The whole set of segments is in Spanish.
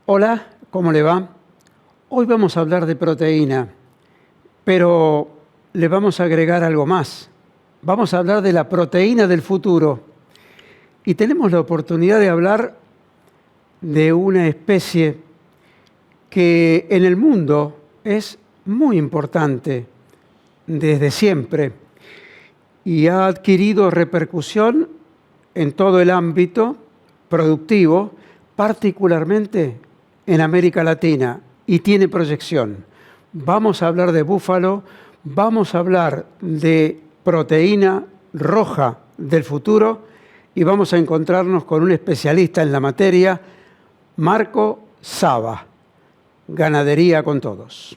Hola, ¿cómo le va? Hoy vamos a hablar de proteína, pero le vamos a agregar algo más. Vamos a hablar de la proteína del futuro. Y tenemos la oportunidad de hablar de una especie que en el mundo es muy importante desde siempre y ha adquirido repercusión en todo el ámbito productivo, particularmente en América Latina, y tiene proyección. Vamos a hablar de búfalo, vamos a hablar de proteína roja del futuro y vamos a encontrarnos con un especialista en la materia, Marco Saba. Ganadería con todos.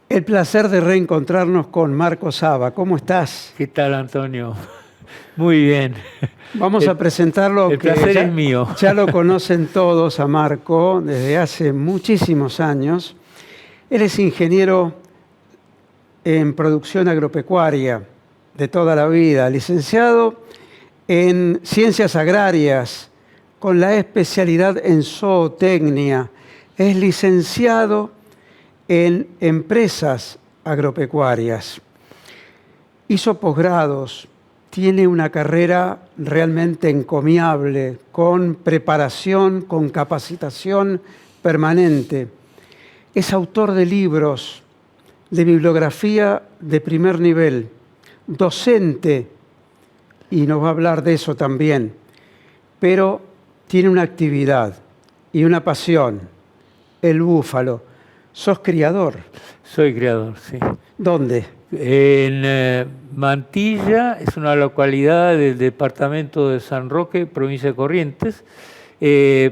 El placer de reencontrarnos con Marco Saba. ¿Cómo estás? ¿Qué tal, Antonio? Muy bien. Vamos a presentarlo. El placer es mío. Ya lo conocen todos a Marco desde hace muchísimos años. Él es ingeniero en producción agropecuaria de toda la vida, licenciado en ciencias agrarias con la especialidad en zootecnia. Es licenciado en empresas agropecuarias. Hizo posgrados, tiene una carrera realmente encomiable, con preparación, con capacitación permanente. Es autor de libros, de bibliografía de primer nivel, docente, y nos va a hablar de eso también, pero tiene una actividad y una pasión, el búfalo. ¿Sos criador? Soy criador, sí. ¿Dónde? En Mantilla, es una localidad del departamento de San Roque, provincia de Corrientes.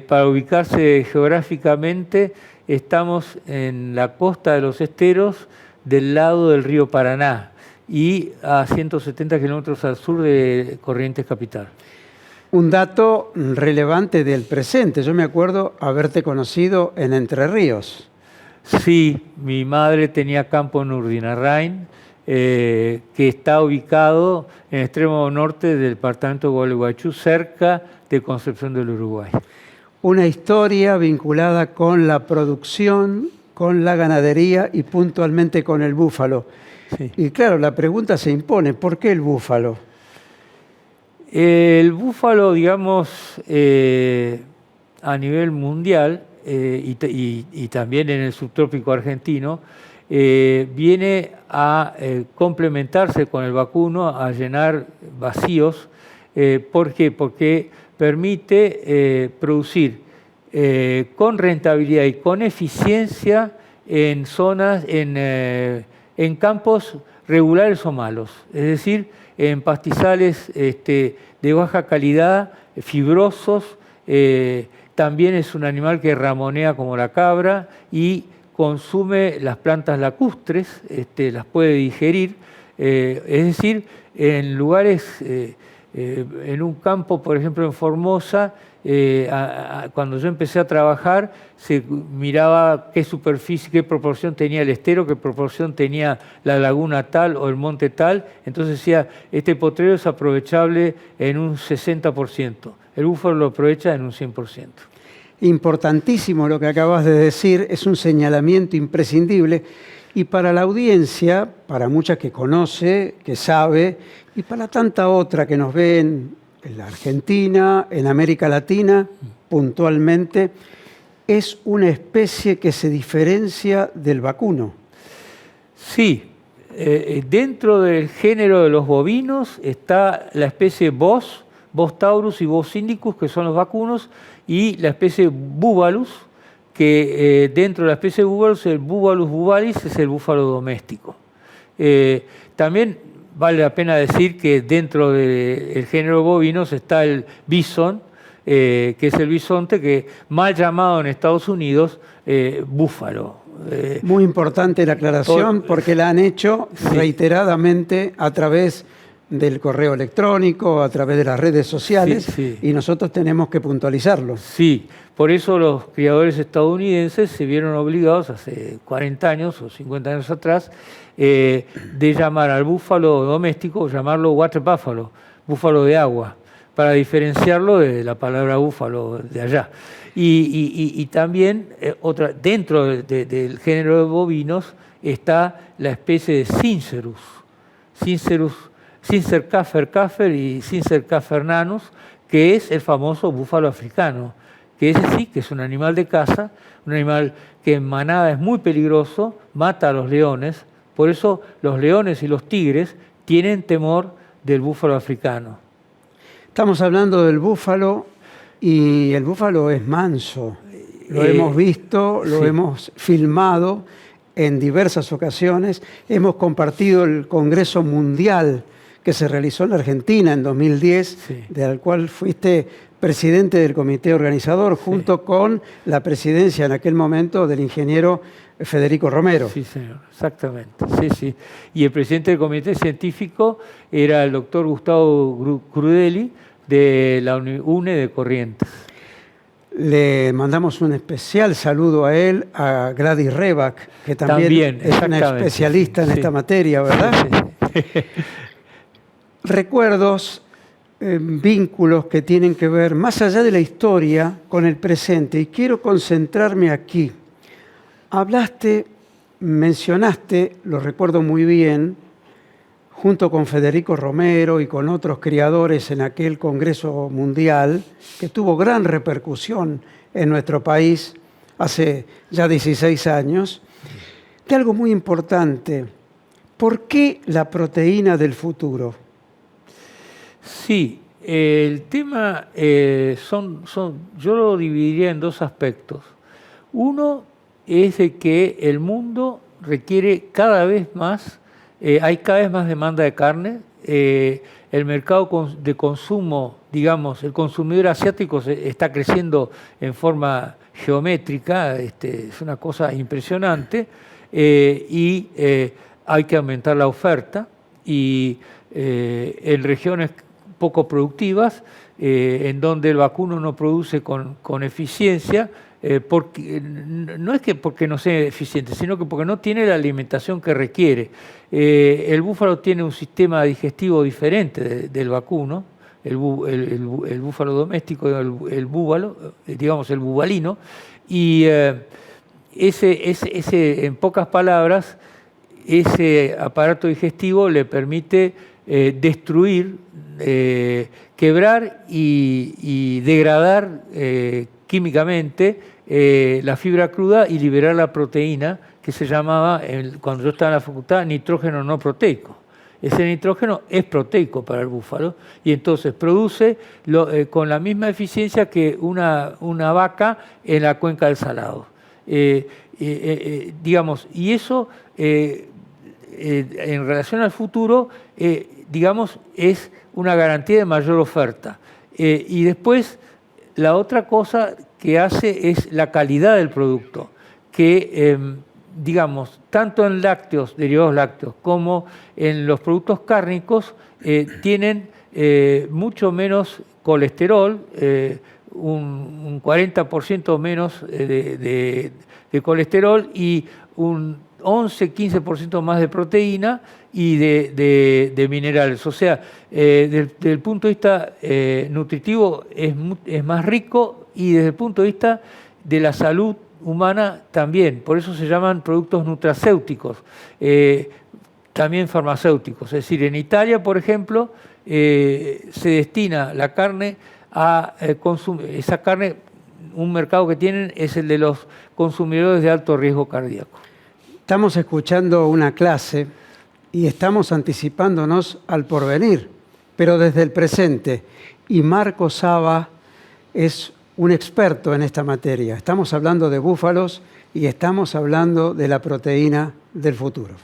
Para ubicarse geográficamente, estamos en la costa de los esteros del lado del río Paraná y a 170 kilómetros al sur de Corrientes capital. Un dato relevante del presente. Yo me acuerdo haberte conocido en Entre Ríos. Sí, mi madre tenía campo en Urdinarrain, que está ubicado en el extremo norte del departamento de Gualeguaychú, cerca de Concepción del Uruguay. Una historia vinculada con la producción, con la ganadería y puntualmente con el búfalo. Sí. Y claro, la pregunta se impone, ¿por qué el búfalo? El búfalo, digamos, a nivel mundial, y también en el subtrópico argentino, viene a complementarse con el vacuno, a llenar vacíos. ¿Por qué? Porque permite producir con rentabilidad y con eficiencia en zonas, en campos regulares o malos, es decir, en pastizales de baja calidad, fibrosos. También es un animal que ramonea como la cabra y consume las plantas lacustres, las puede digerir. Es decir, en lugares, en un campo, por ejemplo, en Formosa, cuando yo empecé a trabajar, se miraba qué superficie, qué proporción tenía el estero, qué proporción tenía la laguna tal o el monte tal. Entonces decía, este potrero es aprovechable en un 60%. El búfalo lo aprovecha en un 100%. Importantísimo lo que acabas de decir, es un señalamiento imprescindible. Y para la audiencia, para mucha que conoce, que sabe, y para tanta otra que nos ve en la Argentina, en América Latina, puntualmente, es una especie que se diferencia del vacuno. Sí, dentro del género de los bovinos está la especie Bos taurus y Bos indicus, que son los vacunos, y la especie Búbalus, que dentro de la especie Búbalus, el Búbalus bubalis es el búfalo doméstico. También vale la pena decir que dentro del género bovinos está el bison, que es el bisonte, que mal llamado en Estados Unidos búfalo. Muy importante la aclaración porque la han hecho reiteradamente a través del correo electrónico, a través de las redes sociales, y nosotros tenemos que puntualizarlo. Sí, por eso los criadores estadounidenses se vieron obligados hace 40 años o 50 años atrás de llamar al búfalo doméstico, llamarlo water buffalo, búfalo de agua, para diferenciarlo de la palabra búfalo de allá. Y también dentro del género de bovinos está la especie de Cincerus, Cincercaffer y Cincercaffernanus, que es el famoso búfalo africano, que ese sí que es un animal de caza, un animal que en manada es muy peligroso, mata a los leones, por eso los leones y los tigres tienen temor del búfalo africano. Estamos hablando del búfalo y el búfalo es manso. Lo hemos visto, lo hemos filmado en diversas ocasiones. Hemos compartido el Congreso Mundial que se realizó en la Argentina en 2010, del cual fuiste presidente del comité organizador, junto con la presidencia en aquel momento del ingeniero Federico Romero. Sí, señor, exactamente. Sí. Y el presidente del comité científico era el doctor Gustavo Crudeli, de la UNE de Corrientes. Le mandamos un especial saludo a él, a Gladys Rebac, que también es una especialista en esta materia, ¿verdad? Sí. Recuerdos, vínculos que tienen que ver más allá de la historia con el presente, y quiero concentrarme aquí. Mencionaste, lo recuerdo muy bien, junto con Federico Romero y con otros criadores en aquel Congreso Mundial, que tuvo gran repercusión en nuestro país hace ya 16 años, de algo muy importante. ¿Por qué la proteína del futuro? Sí, el tema yo lo dividiría en dos aspectos. Uno es de que el mundo requiere cada vez más, hay cada vez más demanda de carne, el mercado de consumo, digamos, el consumidor asiático está creciendo en forma geométrica, es una cosa impresionante, y hay que aumentar la oferta, y en regiones poco productivas, en donde el vacuno no produce con eficiencia, no es que porque no sea eficiente, sino que porque no tiene la alimentación que requiere. El búfalo tiene un sistema digestivo diferente del vacuno, el búfalo doméstico, el búbalo, digamos el bubalino, y en pocas palabras, ese aparato digestivo le permite destruir, quebrar y degradar químicamente la fibra cruda y liberar la proteína que se llamaba, cuando yo estaba en la facultad, nitrógeno no proteico. Ese nitrógeno es proteico para el búfalo y entonces produce con la misma eficiencia que una vaca en la cuenca del Salado. Digamos, y eso en relación al futuro, digamos, es una garantía de mayor oferta. Y después, la otra cosa que hace es la calidad del producto, que, digamos, tanto en lácteos, derivados lácteos, como en los productos cárnicos, tienen mucho menos colesterol, un 40% menos de colesterol y un 11-15% más de proteína y de minerales. O sea, desde el punto de vista nutritivo es más rico y desde el punto de vista de la salud humana también. Por eso se llaman productos nutracéuticos, también farmacéuticos. Es decir, en Italia, por ejemplo, se destina la carne a consumir. Esa carne, un mercado que tienen es el de los consumidores de alto riesgo cardíaco. Estamos escuchando una clase y estamos anticipándonos al porvenir, pero desde el presente. Y Marco Saba es un experto en esta materia. Estamos hablando de búfalos y estamos hablando de la proteína del futuro.